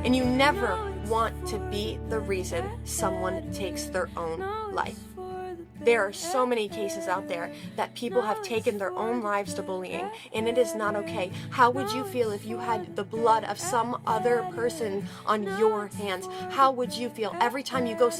And you never want to be the reason someone takes their own life. There are so many cases out there that people have taken their own lives to bullying, and it is not okay. How would you feel if you had the blood of some other person on your hands? How would you feel every time you go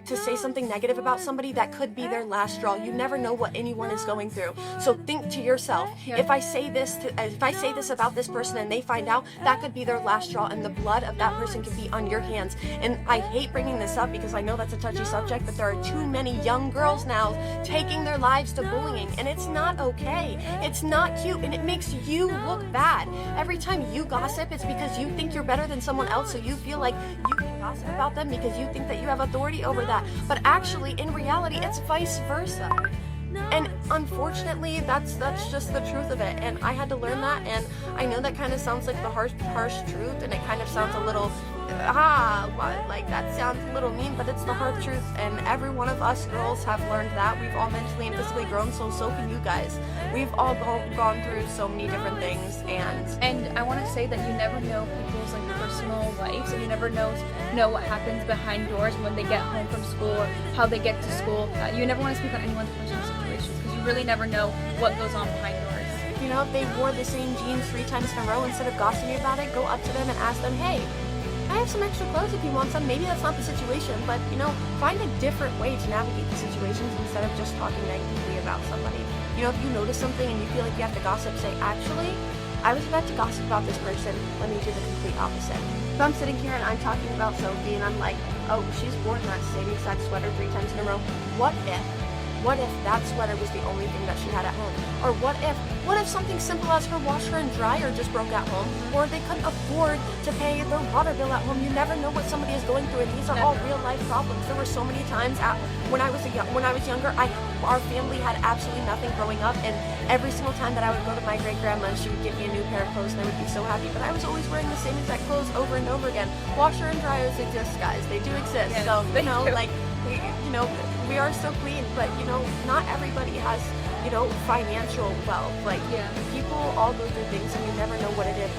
to say something negative about somebody? That could be their last straw. You never know what anyone is going through. So think to yourself, if I say this about this person and they find out, that could be their last straw, and the blood of that person could be on your hands. And I hate bringing this up because I know that's a touchy subject, but there are too many young girls now taking their lives to bullying, and it's not okay. It's not cute, and it makes you look bad. Every time you gossip, it's because you think you're better than someone else, so you feel like you can gossip about them because you think that you have authority over that. But actually, in reality, it's vice versa. And unfortunately, that's just the truth of it. And I had to learn that, and I know that kind of sounds like the harsh truth, and it kind of sounds a little like that sounds a little mean, but it's the hard truth. And every one of us girls have learned that. We've all mentally and physically grown, so can you guys. We've all gone through so many different things, and I want to say that you never know people's like personal lives, and you never know what happens behind doors when they get home from school or how they get to school. You never want to speak on anyone's personal situations because you really never know what goes on behind doors. You know, if they wore the same jeans 3 times in a row, instead of gossiping about it, go up to them and ask them, hey, I have some extra clothes if you want some. Maybe that's not the situation, but, you know, find a different way to navigate the situations instead of just talking negatively about somebody. You know, if you notice something and you feel like you have to gossip, say, actually, I was about to gossip about this person. Let me do the complete opposite. If I'm sitting here and I'm talking about Sophie and I'm like, oh, she's worn that same exact sweater 3 times in a row. What if that sweater was the only thing that she had at home? Or what if something simple as her washer and dryer just broke at home? Or they couldn't afford to pay their water bill at home? You never know what somebody is going through, and these are all real life problems. There were so many times when I was younger, our family had absolutely nothing growing up, and every single time that I would go to my great grandma, she would give me a new pair of clothes, and I would be so happy. But I was always wearing the same exact clothes over and over again. Washer and dryers exist, guys. They do exist. Yes, so we are so clean, but not everybody has financial wealth. People all go through things, and you never know what it is.